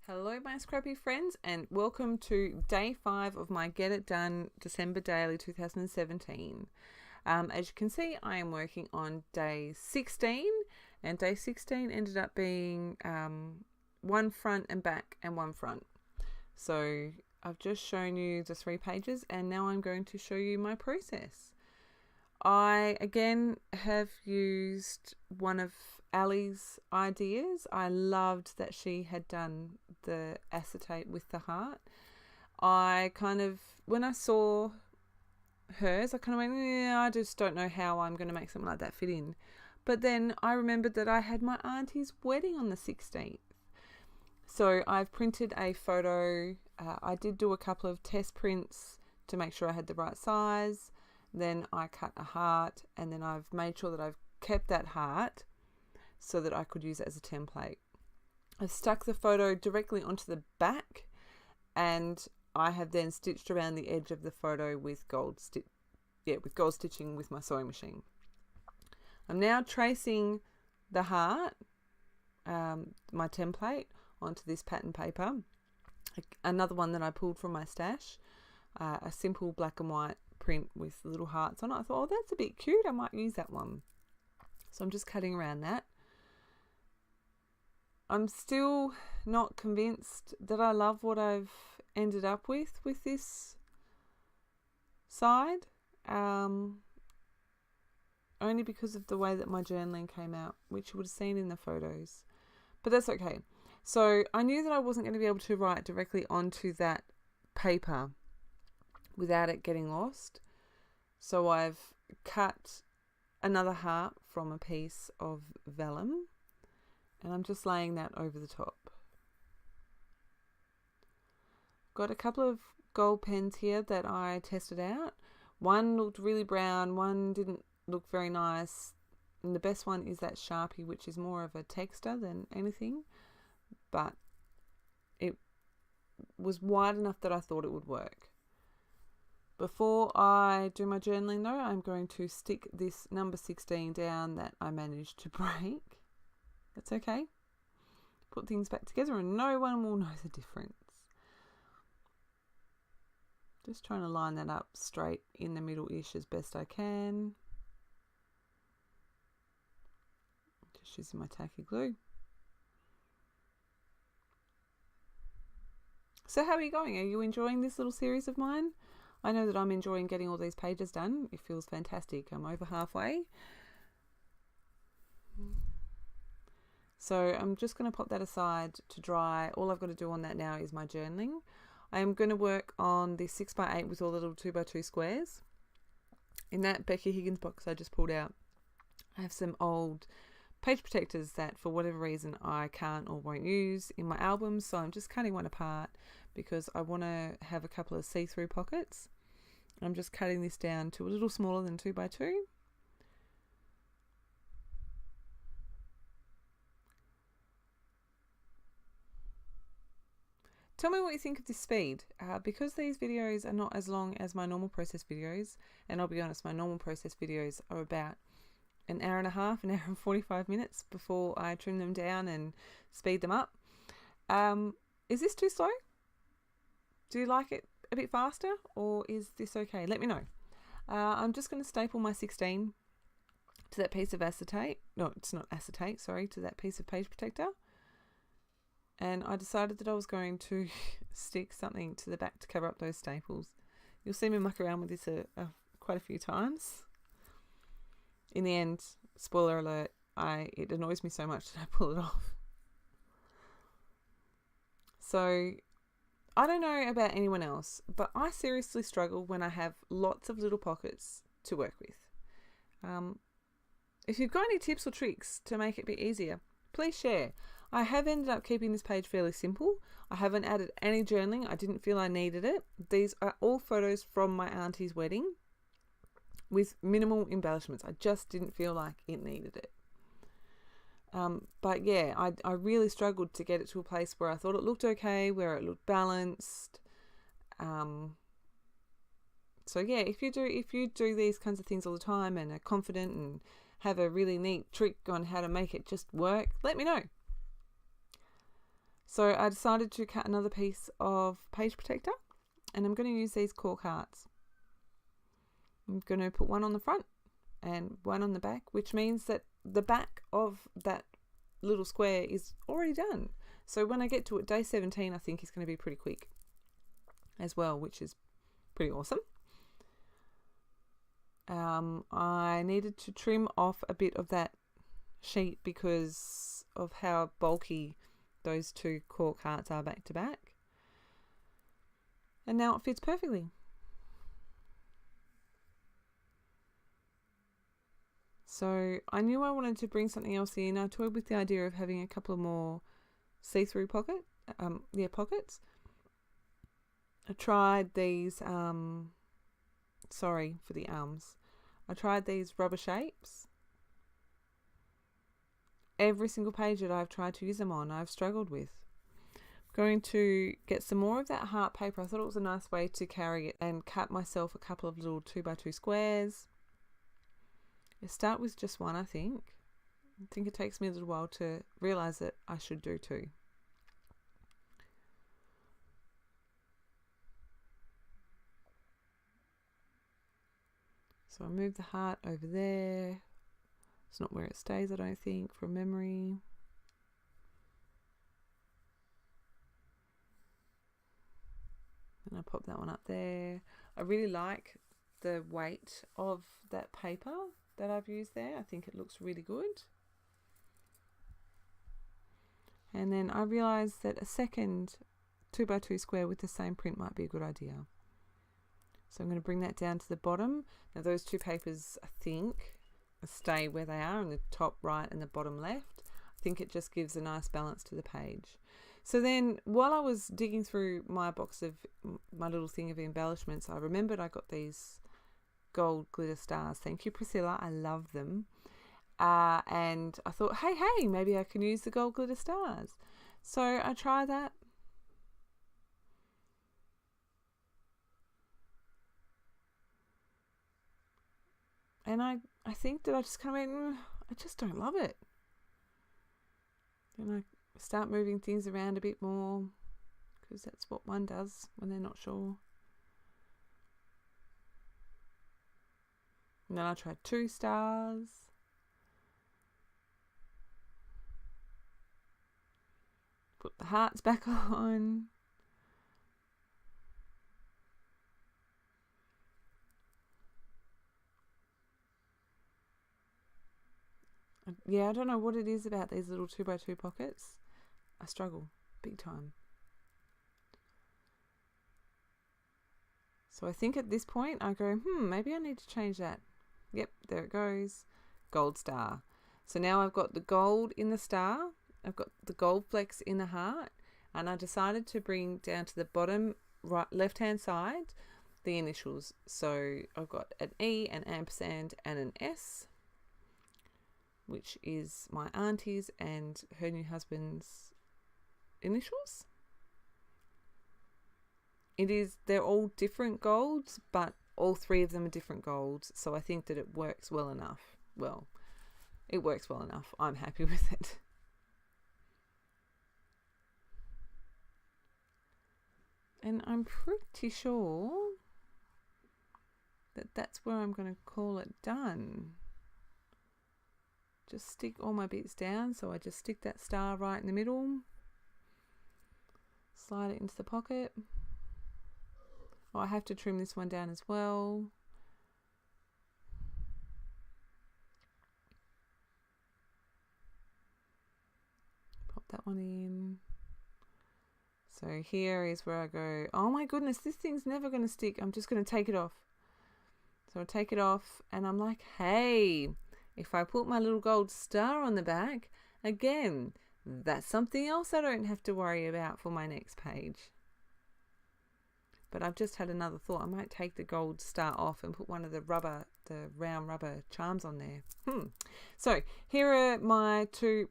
Hello, my scrappy friends, and welcome to day 5 of my Get It Done December Daily 2017. As you can see, I am working on day 16, and day 16 ended up being one front and back and one front. So I've just shown you the 3 pages, and now I'm going to show you my process. I again have used one of Ali's ideas. I loved that she had done the acetate with the heart. When I saw hers, I kind of went, yeah, I just don't know how I'm going to make something like that fit in. But then I remembered that I had my auntie's wedding on the 16th. So I've printed a photo. I did do a couple of test prints to make sure I had the right size. Then I cut a heart, and then I've made sure that I've kept that heart so that I could use it as a template. I've stuck the photo directly onto the back, and I have then stitched around the edge of the photo with gold stitching with my sewing machine. I'm now tracing the heart, my template, onto this pattern paper. Another one that I pulled from my stash, a simple black and white print with little hearts on it. I thought, oh, that's a bit cute, I might use that one. So I'm just cutting around that. I'm still not convinced that I love what I've ended up with this side, only because of the way that my journaling came out, which you would have seen in the photos, but that's okay. So I knew that I wasn't going to be able to write directly onto that paper without it getting lost. So I've cut another heart from a piece of vellum, and I'm just laying that over the top. Got a couple of gold pens here that I tested out. One looked really brown, one didn't look very nice, and the best one is that Sharpie, which is more of a texture than anything, but it was wide enough that I thought it would work. Before I do my journaling though, I'm going to stick this number 16 down that I managed to break. That's okay. Put things back together and no one will know the difference. Just trying to line that up straight in the middle-ish as best I can. Just using my tacky glue. So how are you going? Are you enjoying this little series of mine? I know that I'm enjoying getting all these pages done. It feels fantastic. I'm over halfway. So I'm just going to pop that aside to dry. All I've got to do on that now is my journaling. I am going to work on this 6x8 with all the little 2x2 squares. In that Becky Higgins box I just pulled out, I have some old page protectors that for whatever reason I can't or won't use in my albums. So I'm just cutting one apart because I want to have a couple of see-through pockets. I'm just cutting this down to a little smaller than 2x2. Tell me what you think of this speed. Because these videos are not as long as my normal process videos, and I'll be honest, my normal process videos are about an hour and a half, an hour and 45 minutes before I trim them down and speed them up. Is this too slow? Do you like it a bit faster, or is this okay? Let me know. I'm just going to staple my 16 to that piece of acetate. No, it's not acetate, sorry, to that piece of page protector. And I decided that I was going to stick something to the back to cover up those staples. You'll see me muck around with this quite a few times. In the end, spoiler alert, it annoys me so much that I pull it off. So I don't know about anyone else, but I seriously struggle when I have lots of little pockets to work with. If you've got any tips or tricks to make it a bit easier, please share. I have ended up keeping this page fairly simple. I haven't added any journaling. I didn't feel I needed it. These are all photos from my auntie's wedding with minimal embellishments. I just didn't feel like it needed it. But yeah, I really struggled to get it to a place where I thought it looked okay, where it looked balanced. So yeah, if you do these kinds of things all the time and are confident and have a really neat trick on how to make it just work, let me know. So I decided to cut another piece of page protector, and I'm going to use these cork hearts. I'm going to put one on the front and one on the back, which means that the back of that little square is already done. So when I get to it, day 17, I think is going to be pretty quick as well, which is pretty awesome. I needed to trim off a bit of that sheet because of how bulky those two cork hearts are back to back. And now it fits perfectly. So I knew I wanted to bring something else in. I toyed with the idea of having a couple of more see-through pockets. I tried these, sorry for the arms. I tried these rubber shapes. Every single page that I've tried to use them on, I've struggled with. I'm going to get some more of that heart paper. I thought it was a nice way to carry it, and cut myself a couple of little 2x2 squares. I start with just one, I think. I think it takes me a little while to realise that I should do two. So I move the heart over there. It's not where it stays, I don't think, from memory. And I pop that one up there. I really like the weight of that paper that I've used there. I think it looks really good. And then I realised that a second 2x2 square with the same print might be a good idea. So I'm going to bring that down to the bottom. Now those two papers, I think, stay where they are, in the top right and the bottom left. I think it just gives a nice balance to the page. So then while I was digging through my box of my little thing of embellishments, I remembered I got these gold glitter stars. Thank you, Priscilla. I love them. And I thought, hey, maybe I can use the gold glitter stars. So I tried that. And I think that I just kind of went, I just don't love it. And I start moving things around a bit more, because that's what one does when they're not sure. And then I tried 2 stars. Put the hearts back on. Yeah, I don't know what it is about these little 2x2 pockets. I struggle big time. So I think at this point I go, maybe I need to change that. Yep, there it goes. Gold star. So now I've got the gold in the star. I've got the gold flecks in the heart. And I decided to bring down to the bottom right left-hand side the initials. So I've got an E, an ampersand, and an S, which is my auntie's and her new husband's initials. They're all different golds, but all 3 of them are different golds. So I think that it works well enough. Well, it works well enough. I'm happy with it. And I'm pretty sure that that's where I'm going to call it done. Just stick all my bits down. So I just stick that star right in the middle. Slide it into the pocket. Oh, I have to trim this one down as well. Pop that one in. So here is where I go, oh my goodness, this thing's never going to stick. I'm just going to take it off. So I take it off and I'm like, hey, if I put my little gold star on the back, again, that's something else I don't have to worry about for my next page. But I've just had another thought. I might take the gold star off and put one of the round rubber charms on there. So here are my two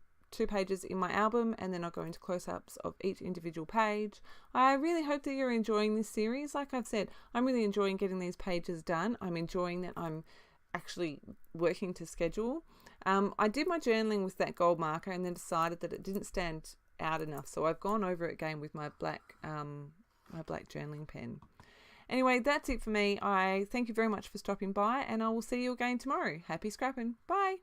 pages in my album, and then I'll go into close-ups of each individual page. I really hope that you're enjoying this series. Like I've said, I'm really enjoying getting these pages done. I'm enjoying that I'm actually working to schedule. I did my journaling with that gold marker and then decided that it didn't stand out enough. So I've gone over it again with my black journaling pen. Anyway, that's it for me. I thank you very much for stopping by, and I will see you again tomorrow. Happy scrapping. Bye.